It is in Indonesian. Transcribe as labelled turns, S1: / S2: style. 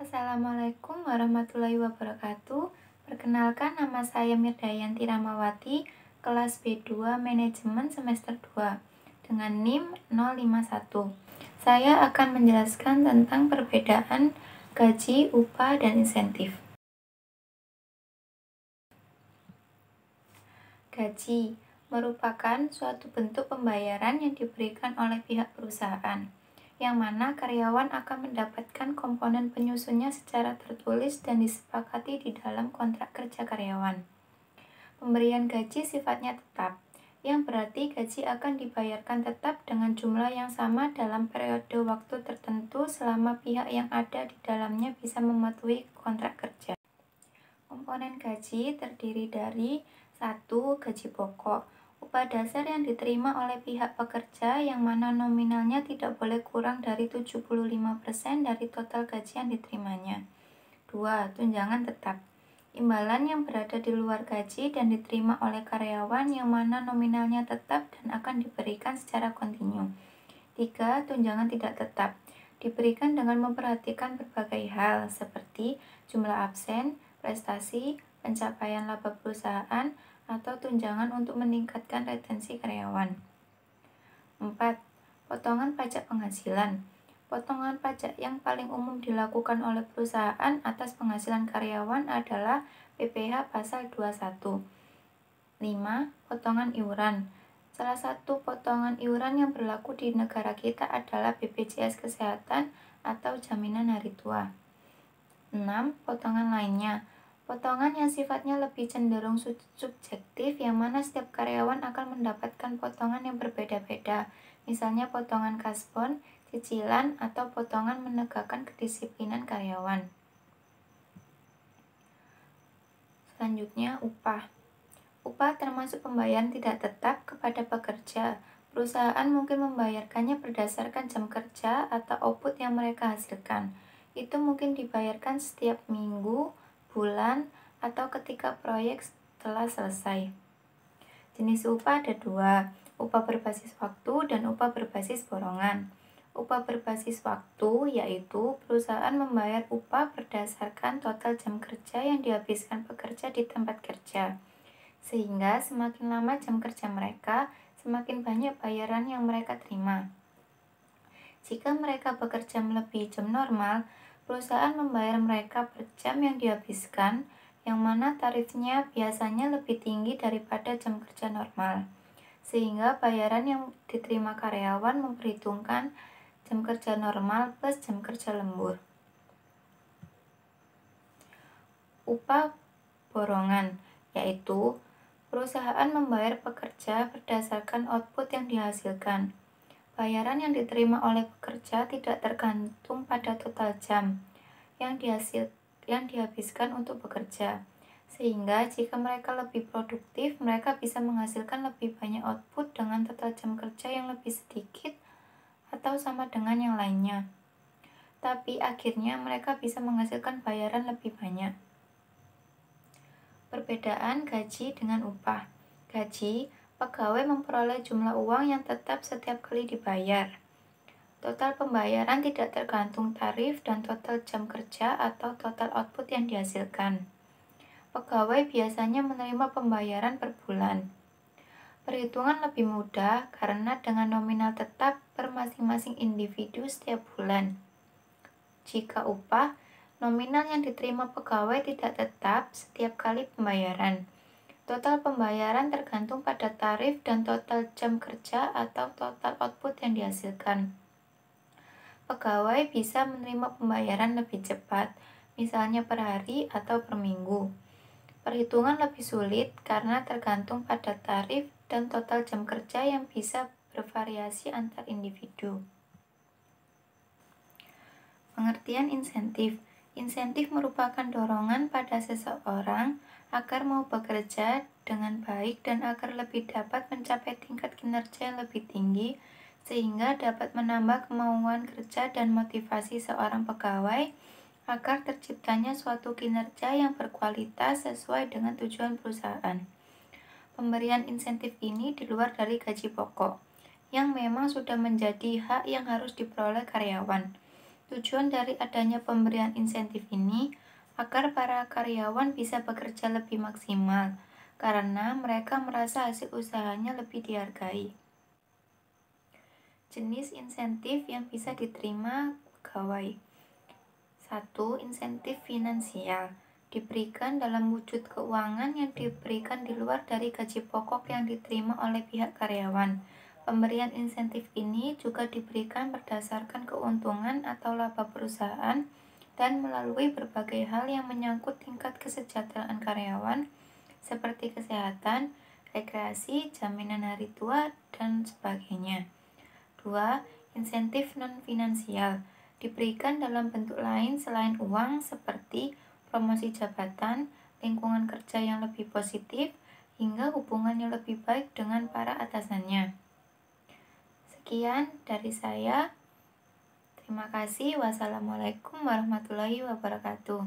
S1: Assalamualaikum warahmatullahi wabarakatuh. Perkenalkan, nama saya Mirdayanti Ramawati, kelas B2 Manajemen semester 2 dengan NIM 051. Saya akan menjelaskan tentang perbedaan gaji, upah, dan insentif. Gaji merupakan suatu bentuk pembayaran yang diberikan oleh pihak perusahaan, yang mana karyawan akan mendapatkan komponen penyusunnya secara tertulis dan disepakati di dalam kontrak kerja karyawan. Pemberian gaji sifatnya tetap, yang berarti gaji akan dibayarkan tetap dengan jumlah yang sama dalam periode waktu tertentu selama pihak yang ada di dalamnya bisa mematuhi kontrak kerja. Komponen gaji terdiri dari 1. Gaji pokok, upah dasar yang diterima oleh pihak pekerja yang mana nominalnya tidak boleh kurang dari 75% dari total gaji yang diterimanya. 2. Tunjangan tetap, imbalan yang berada di luar gaji dan diterima oleh karyawan yang mana nominalnya tetap dan akan diberikan secara kontinu. 3. Tunjangan tidak tetap, diberikan dengan memperhatikan berbagai hal seperti jumlah absen, prestasi, pencapaian laba perusahaan, atau tunjangan untuk meningkatkan retensi karyawan. 4. Potongan pajak penghasilan. Potongan pajak yang paling umum dilakukan oleh perusahaan atas penghasilan karyawan adalah PPh pasal 21. 5. Potongan iuran. Salah satu potongan iuran yang berlaku di negara kita adalah BPJS Kesehatan atau Jaminan Hari Tua. 6. Potongan lainnya. Potongan yang sifatnya lebih cenderung subjektif yang mana setiap karyawan akan mendapatkan potongan yang berbeda-beda. Misalnya potongan kasbon, cicilan, atau potongan menegakkan kedisiplinan karyawan. Selanjutnya, upah. Upah termasuk pembayaran tidak tetap kepada pekerja. Perusahaan mungkin membayarkannya berdasarkan jam kerja atau output yang mereka hasilkan. Itu mungkin dibayarkan setiap minggu, bulan, atau ketika proyek telah selesai. Jenis upah ada 2, upah berbasis waktu dan upah berbasis borongan. Upah berbasis waktu yaitu perusahaan membayar upah berdasarkan total jam kerja yang dihabiskan pekerja di tempat kerja. Sehingga semakin lama jam kerja mereka, semakin banyak bayaran yang mereka terima. Jika mereka bekerja melebihi jam normal, perusahaan membayar mereka per jam yang dihabiskan, yang mana tarifnya biasanya lebih tinggi daripada jam kerja normal. Sehingga bayaran yang diterima karyawan memperhitungkan jam kerja normal plus jam kerja lembur. Upah borongan, yaitu perusahaan membayar pekerja berdasarkan output yang dihasilkan. Bayaran yang diterima oleh pekerja tidak tergantung pada total jam yang dihabiskan untuk bekerja. Sehingga jika mereka lebih produktif, mereka bisa menghasilkan lebih banyak output dengan total jam kerja yang lebih sedikit atau sama dengan yang lainnya. Tapi akhirnya mereka bisa menghasilkan bayaran lebih banyak. Perbedaan gaji dengan upah. Gaji, pegawai memperoleh jumlah uang yang tetap setiap kali dibayar. Total pembayaran tidak tergantung tarif dan total jam kerja atau total output yang dihasilkan. Pegawai biasanya menerima pembayaran per bulan. Perhitungan lebih mudah karena dengan nominal tetap per masing-masing individu setiap bulan. Jika upah, nominal yang diterima pegawai tidak tetap setiap kali pembayaran. Total pembayaran tergantung pada tarif dan total jam kerja atau total output yang dihasilkan. Pegawai bisa menerima pembayaran lebih cepat, misalnya per hari atau per minggu. Perhitungan lebih sulit karena tergantung pada tarif dan total jam kerja yang bisa bervariasi antar individu. Pengertian insentif. Insentif merupakan dorongan pada seseorang agar mau bekerja dengan baik dan agar lebih dapat mencapai tingkat kinerja yang lebih tinggi, sehingga dapat menambah kemauan kerja dan motivasi seorang pegawai agar terciptanya suatu kinerja yang berkualitas sesuai dengan tujuan perusahaan. Pemberian insentif ini di luar dari gaji pokok, yang memang sudah menjadi hak yang harus diperoleh karyawan. Tujuan dari adanya pemberian insentif ini agar para karyawan bisa bekerja lebih maksimal, karena mereka merasa hasil usahanya lebih dihargai. Jenis insentif yang bisa diterima pegawai. 1. Insentif finansial diberikan dalam wujud keuangan yang diberikan di luar dari gaji pokok yang diterima oleh pihak karyawan. Pemberian insentif ini juga diberikan berdasarkan keuntungan atau laba perusahaan dan melalui berbagai hal yang menyangkut tingkat kesejahteraan karyawan seperti kesehatan, rekreasi, jaminan hari tua, dan sebagainya. 2. Insentif non-finansial diberikan dalam bentuk lain selain uang seperti promosi jabatan, lingkungan kerja yang lebih positif, hingga hubungan yang lebih baik dengan para atasannya. Sekian dari saya. Terima kasih. Wassalamualaikum warahmatullahi wabarakatuh.